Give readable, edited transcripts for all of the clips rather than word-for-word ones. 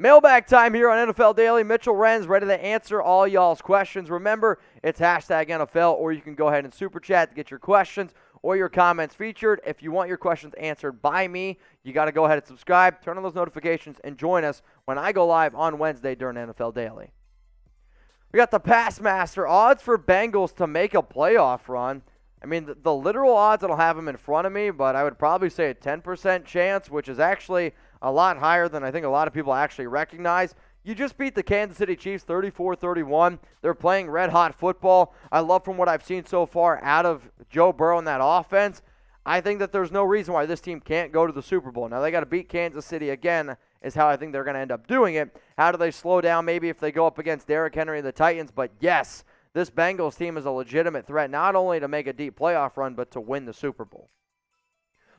Mailbag time here on NFL Daily. Mitchell Renz ready to answer all y'all's questions. Remember, it's hashtag NFL, or you can go ahead and super chat to get your questions or your comments featured. If you want your questions answered by me, you got to go ahead and subscribe, turn on those notifications, and join us when I go live on Wednesday during NFL Daily. We got the Pass Master odds for Bengals to make a playoff run. I mean, the literal odds, I don't have them in front of me, but I would probably say a 10% chance, which is actually a lot higher than I think a lot of people actually recognize. You just beat the Kansas City Chiefs 34-31. They're playing red-hot football. I love from what I've seen so far out of Joe Burrow and that offense. I think that there's no reason why this team can't go to the Super Bowl. Now, they got to beat Kansas City again is how I think they're going to end up doing it. How do they slow down maybe if they go up against Derrick Henry and the Titans? But yes, this Bengals team is a legitimate threat not only to make a deep playoff run, but to win the Super Bowl.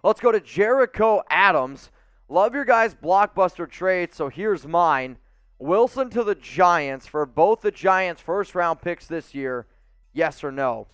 Let's go to Jericho Adams. Love your guys' blockbuster trade, so here's mine. Wilson to the Giants for both the Giants' first-round picks this year, yes or no?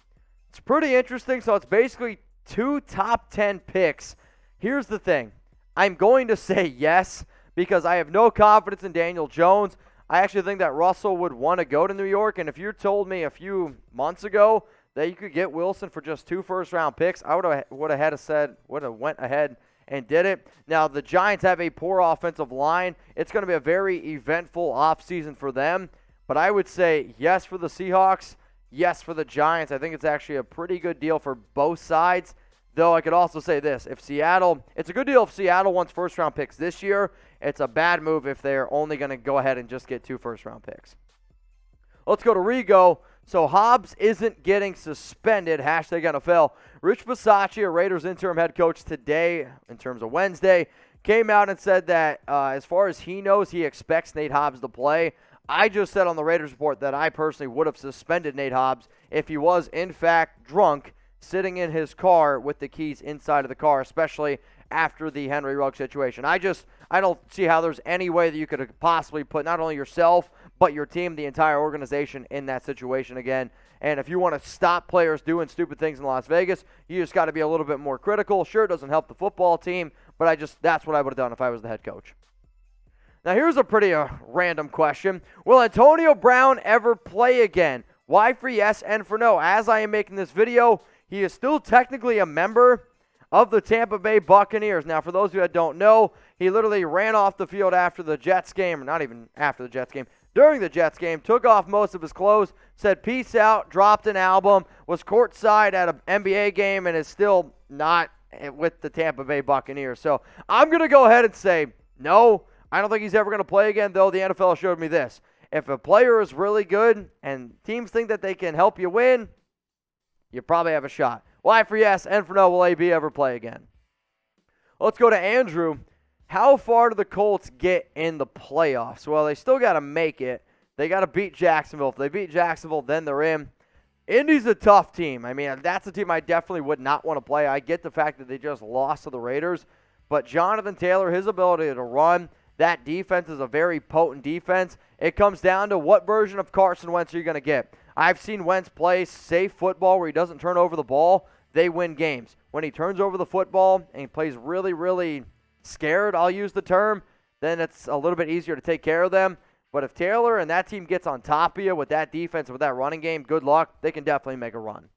It's pretty interesting, so it's basically 2 top 10 picks. Here's the thing. I'm going to say yes because I have no confidence in Daniel Jones. I actually think that Russell would want to go to New York, and if you told me a few months ago that you could get Wilson for just 2 first-round picks, I would have went ahead and did it. Now, the Giants have a poor offensive line. It's going to be a very eventful offseason for them, but I would say yes for the Seahawks, yes for the Giants. I think it's actually a pretty good deal for both sides, though I could also say this. It's a good deal if Seattle wants first-round picks this year. It's a bad move if they're only going to go ahead and just get 2 first-round picks. Let's go to Rigo. So Hobbs isn't getting suspended, hashtag NFL. Rich Bisaccia, a Raiders interim head coach today, in terms of Wednesday, came out and said that as far as he knows, he expects Nate Hobbs to play. I just said on the Raiders report that I personally would have suspended Nate Hobbs if he was, in fact, drunk, sitting in his car with the keys inside of the car, especially after the Henry Ruggs situation. I don't see how there's any way that you could possibly put not only yourself, but your team, the entire organization, in that situation again. And if you want to stop players doing stupid things in Las Vegas, you just got to be a little bit more critical. Sure, it doesn't help the football team, but that's what I would have done if I was the head coach. Now, here's a pretty random question. Will Antonio Brown ever play again? Y for yes and for no. As I am making this video, he is still technically a member of the Tampa Bay Buccaneers. Now, for those of you that don't know, he literally ran off the field after the Jets game, or not even after the Jets game, during the Jets game, took off most of his clothes, said peace out, dropped an album, was courtside at an NBA game, and is still not with the Tampa Bay Buccaneers. So I'm going to go ahead and say no. I don't think he's ever going to play again, though the NFL showed me this. If a player is really good and teams think that they can help you win, you probably have a shot. Y for yes and for no, will AB ever play again? Let's go to Andrew. How far do the Colts get in the playoffs? Well, they still got to make it. They got to beat Jacksonville. If they beat Jacksonville, then they're in. Indy's a tough team. I mean, that's a team I definitely would not want to play. I get the fact that they just lost to the Raiders, but Jonathan Taylor, his ability to run, that defense is a very potent defense. It comes down to what version of Carson Wentz are you going to get. I've seen Wentz play safe football where he doesn't turn over the ball. They win games. When he turns over the football and he plays really, really scared, I'll use the term, then it's a little bit easier to take care of them. But if Taylor and that team gets on top of you with that defense, with that running game, good luck. They can definitely make a run.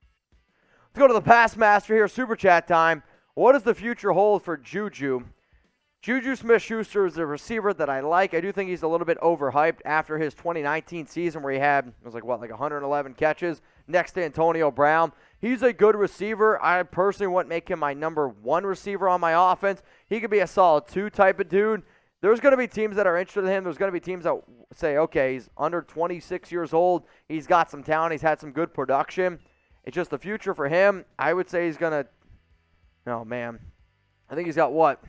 Let's go to the Pass Master here, Super Chat time. What does the future hold for JuJu? JuJu Smith-Schuster is a receiver that I like. I do think he's a little bit overhyped after his 2019 season where he had, it was like 111 catches next to Antonio Brown. He's a good receiver. I personally wouldn't make him my number 1 receiver on my offense. He could be a solid 2 type of dude. There's going to be teams that are interested in him. There's going to be teams that say, okay, he's under 26 years old. He's got some talent. He's had some good production. It's just the future for him. I would say he's going to, oh, man. I think he's got what?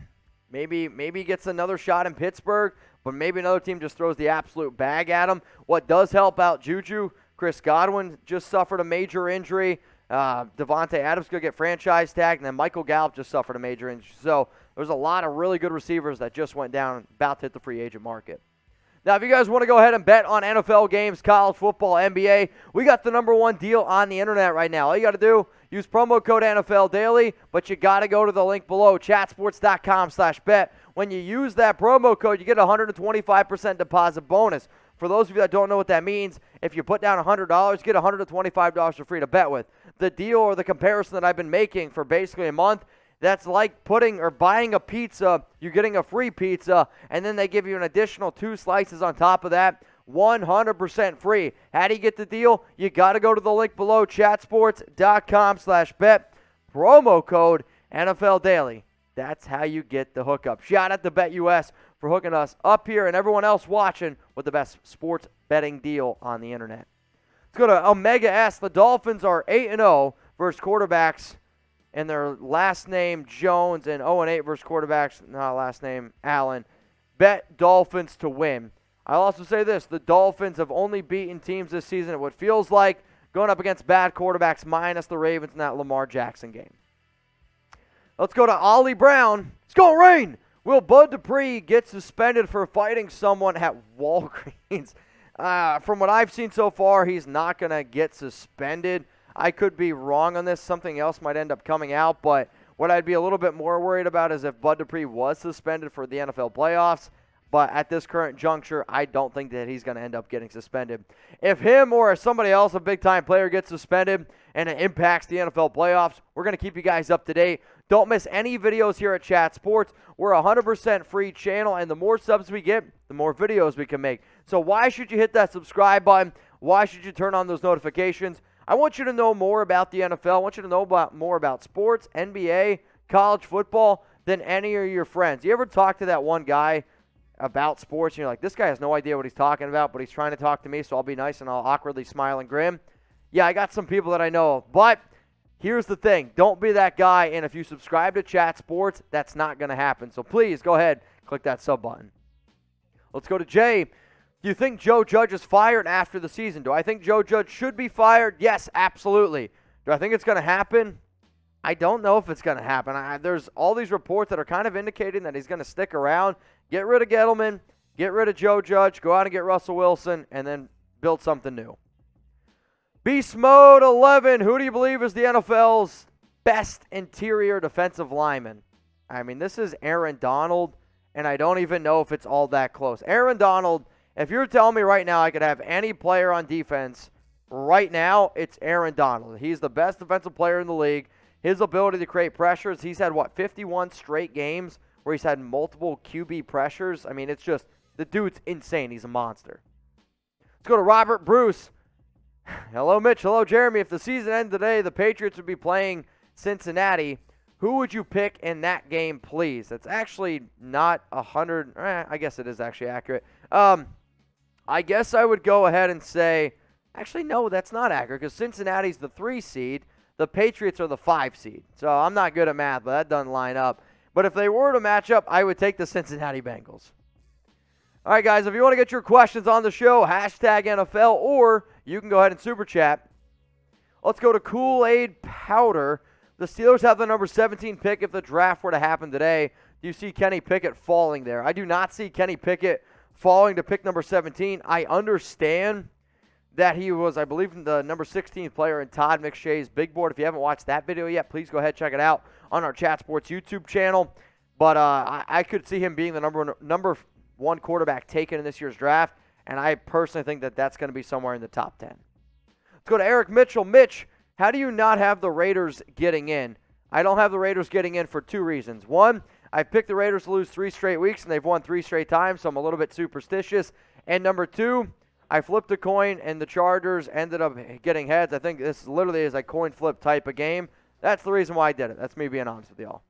Maybe he gets another shot in Pittsburgh, but maybe another team just throws the absolute bag at him. What does help out JuJu, Chris Godwin just suffered a major injury. Devontae Adams going to get franchise tagged, and then Michael Gallup just suffered a major injury. So there's a lot of really good receivers that just went down, about to hit the free agent market. Now, if you guys want to go ahead and bet on NFL games, college football, NBA, we got the number 1 deal on the internet right now. All you got to do, use promo code NFL Daily, but you got to go to the link below, chatsports.com/bet. When you use that promo code, you get a 125% deposit bonus. For those of you that don't know what that means, if you put down $100, you get $125 for free to bet with. The deal or the comparison that I've been making for basically a month, that's like putting or buying a pizza, you're getting a free pizza, and then they give you an additional 2 slices on top of that, 100% free. How do you get the deal? You got to go to the link below, chatsports.com/bet, promo code NFL Daily. That's how you get the hookup. Shout out to BetUS for hooking us up here and everyone else watching with the best sports betting deal on the internet. Let's go to Omega S. The Dolphins are 8-0 versus quarterbacks and their last name Jones, and 0-8 versus quarterbacks, not last name Allen. Bet Dolphins to win. I'll also say this, the Dolphins have only beaten teams this season at what feels like going up against bad quarterbacks minus the Ravens in that Lamar Jackson game. Let's go to Ollie Brown. It's going to rain. Will Bud Dupree get suspended for fighting someone at Walgreens? From what I've seen so far, he's not going to get suspended. I could be wrong on this. Something else might end up coming out, but what I'd be a little bit more worried about is if Bud Dupree was suspended for the NFL playoffs. But at this current juncture, I don't think that he's going to end up getting suspended. If him or somebody else, a big-time player, gets suspended and it impacts the NFL playoffs, we're going to keep you guys up to date. Don't miss any videos here at Chat Sports. We're a 100% free channel, and the more subs we get, the more videos we can make. So why should you hit that subscribe button? Why should you turn on those notifications? I want you to know more about the NFL. I want you to know more about sports, NBA, college football than any of your friends. You ever talk to that one guy about sports, and you're like, this guy has no idea what he's talking about, but he's trying to talk to me, so I'll be nice and I'll awkwardly smile and grin? Yeah, I got some people that I know, but here's the thing. Don't be that guy, and if you subscribe to Chat Sports, that's not going to happen. So please, go ahead, click that sub button. Let's go to Jay. Do you think Joe Judge is fired after the season? Do I think Joe Judge should be fired? Yes, absolutely. Do I think it's going to happen? I don't know if it's going to happen. There's all these reports that are kind of indicating that he's going to stick around. Get rid of Gettleman, get rid of Joe Judge, go out and get Russell Wilson, and then build something new. Beast Mode 11, who do you believe is the NFL's best interior defensive lineman? I mean, this is Aaron Donald, and I don't even know if it's all that close. Aaron Donald, if you're telling me right now I could have any player on defense right now, it's Aaron Donald. He's the best defensive player in the league. His ability to create pressures, he's had, 51 straight games where he's had multiple QB pressures. I mean, it's just, the dude's insane. He's a monster. Let's go to Robert Bruce. Hello, Mitch. Hello, Jeremy. If the season ended today, the Patriots would be playing Cincinnati. Who would you pick in that game, please? That's actually not 100. I guess it is actually accurate. I guess I would go ahead and say, actually, no, that's not accurate because Cincinnati's the 3 seed. The Patriots are the 5 seed. So I'm not good at math, but that doesn't line up. But if they were to match up, I would take the Cincinnati Bengals. All right, guys, if you want to get your questions on the show, hashtag NFL, or you can go ahead and super chat. Let's go to Kool-Aid Powder. The Steelers have the number 17 pick if the draft were to happen today. Do you see Kenny Pickett falling there? I do not see Kenny Pickett falling to pick number 17. I understand that he was, I believe, the number 16 player in Todd McShay's big board. If you haven't watched that video yet, please go ahead and check it out on our Chat Sports YouTube channel. But I could see him being the number 1 quarterback taken in this year's draft, and I personally think that that's going to be somewhere in the top 10. Let's go to Eric Mitchell. Mitch, how do you not have the Raiders getting in? I don't have the Raiders getting in for 2 reasons. One, I picked the Raiders to lose 3 straight weeks, and they've won 3 straight times, so I'm a little bit superstitious. And number 2, I flipped a coin, and the Chargers ended up getting heads. I think this literally is a coin flip type of game. That's the reason why I did it. That's me being honest with y'all.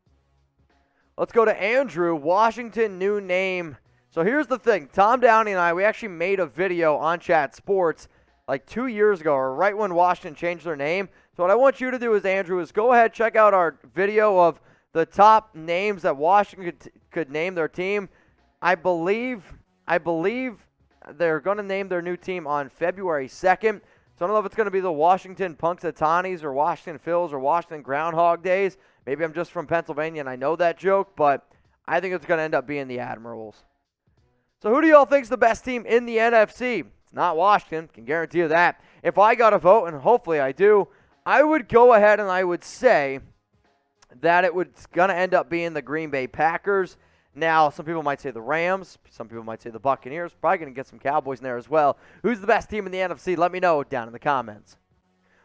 Let's go to Andrew. Washington, new name. So here's the thing. Tom Downey and I, we actually made a video on Chat Sports like 2 years ago, or right when Washington changed their name. So what I want you to do is, Andrew, is go ahead, check out our video of the top names that Washington could name their team. I believe they're going to name their new team on February 2nd. So I don't know if it's going to be the Washington Punxsutawney or Washington Phils or Washington Groundhog Days. Maybe I'm just from Pennsylvania and I know that joke, but I think it's going to end up being the Admirals. So who do y'all think is the best team in the NFC? It's not Washington. Can guarantee you that. If I got a vote, and hopefully I do, I would go ahead and I would say that it's going to end up being the Green Bay Packers. Now, some people might say the Rams. Some people might say the Buccaneers. Probably going to get some Cowboys in there as well. Who's the best team in the NFC? Let me know down in the comments.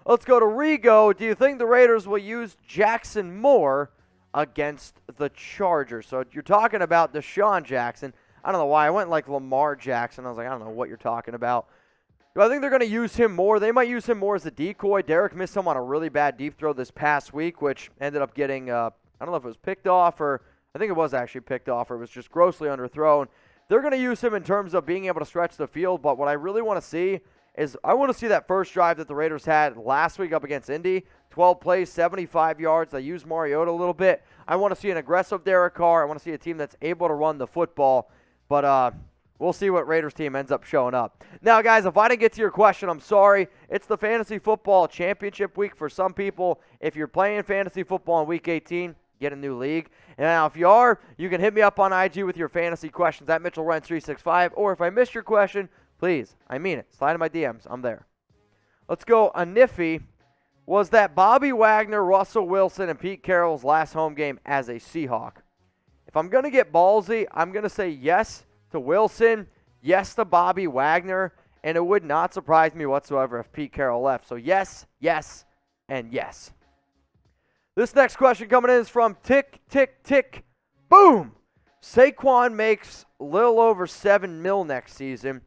Let's go to Rigo. Do you think the Raiders will use Jackson more against the Chargers? So you're talking about Deshaun Jackson. I don't know why. I went like Lamar Jackson. I was like, I don't know what you're talking about. Do I think they're going to use him more? They might use him more as a decoy. Derek missed him on a really bad deep throw this past week, which ended up getting, I don't know if it was picked off or I think it was actually picked off or it was just grossly underthrown. They're going to use him in terms of being able to stretch the field, but what I really want to see is I want to see that first drive that the Raiders had last week up against Indy. 12 plays, 75 yards. They used Mariota a little bit. I want to see an aggressive Derek Carr. I want to see a team that's able to run the football. But we'll see what Raiders team ends up showing up. Now, guys, if I didn't get to your question, I'm sorry. It's the Fantasy Football Championship week for some people. If you're playing fantasy football in Week 18, get a new league. And now, if you are, you can hit me up on IG with your fantasy questions at Mitchell Renz 365. Or if I missed your question, please, I mean it. Slide in my DMs. I'm there. Let's go. A Niffy. Was that Bobby Wagner, Russell Wilson, and Pete Carroll's last home game as a Seahawk? If I'm going to get ballsy, I'm going to say yes to Wilson, yes to Bobby Wagner, and it would not surprise me whatsoever if Pete Carroll left. So yes, yes, and yes. This next question coming in is from Tick, Tick, Tick, Boom. Saquon makes a little over $7 million next season.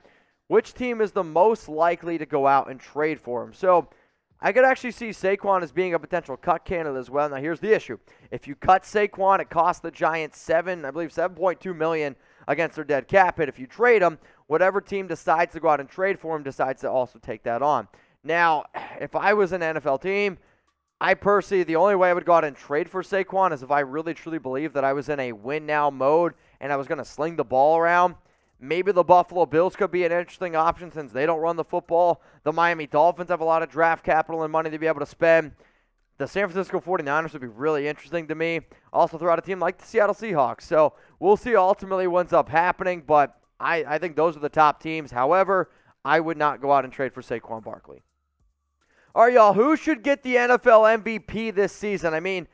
Which team is the most likely to go out and trade for him? So I could actually see Saquon as being a potential cut candidate as well. Now, here's the issue. If you cut Saquon, it costs the Giants $7.2 million against their dead cap hit. If you trade him, whatever team decides to go out and trade for him decides to also take that on. Now, if I was an NFL team, I personally, the only way I would go out and trade for Saquon is if I really, truly believe that I was in a win-now mode and I was going to sling the ball around. Maybe the Buffalo Bills could be an interesting option since they don't run the football. The Miami Dolphins have a lot of draft capital and money to be able to spend. The San Francisco 49ers would be really interesting to me. Also throw out a team like the Seattle Seahawks. So we'll see ultimately what ends up happening, but I think those are the top teams. However, I would not go out and trade for Saquon Barkley. All right, y'all, who should get the NFL MVP this season? I mean,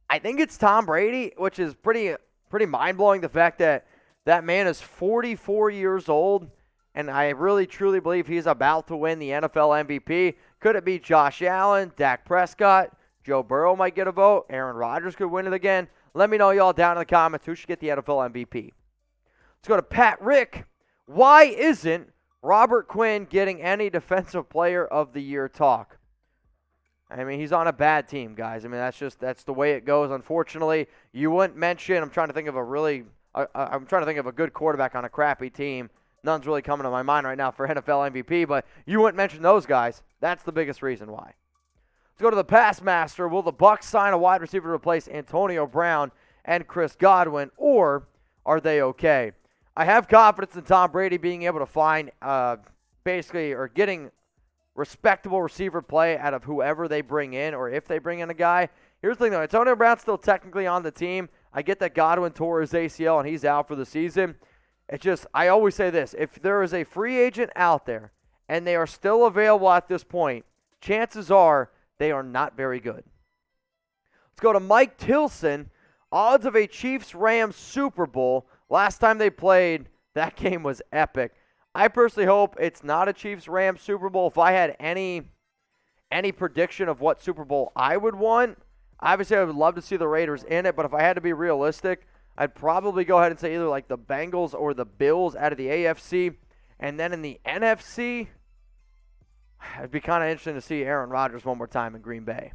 I think it's Tom Brady, which is pretty mind-blowing, the fact that that man is 44 years old, and I really, truly believe he's about to win the NFL MVP. Could it be Josh Allen, Dak Prescott, Joe Burrow might get a vote, Aaron Rodgers could win it again? Let me know, y'all, down in the comments who should get the NFL MVP. Let's go to Pat Rick. Why isn't Robert Quinn getting any Defensive Player of the Year talk? I mean, he's on a bad team, guys. I mean, that's the way it goes. Unfortunately, you wouldn't mention, I'm trying to think of a good quarterback on a crappy team. None's really coming to my mind right now for NFL MVP, but you wouldn't mention those guys. That's the biggest reason why. Let's go to the Pass Master. Will the Bucs sign a wide receiver to replace Antonio Brown and Chris Godwin, or are they okay? I have confidence in Tom Brady being able to find getting respectable receiver play out of whoever they bring in, or if they bring in a guy. Here's the thing, though. Antonio Brown's still technically on the team. I get that Godwin tore his ACL and he's out for the season. It's just, I always say this. If there is a free agent out there and they are still available at this point, chances are they are not very good. Let's go to Mike Tilson. Odds of a Chiefs-Rams Super Bowl. Last time they played, that game was epic. I personally hope it's not a Chiefs-Rams Super Bowl. If I had any prediction of what Super Bowl I would want, obviously I would love to see the Raiders in it, but if I had to be realistic, I'd probably go ahead and say either like the Bengals or the Bills out of the AFC. And then in the NFC, it'd be kind of interesting to see Aaron Rodgers one more time in Green Bay.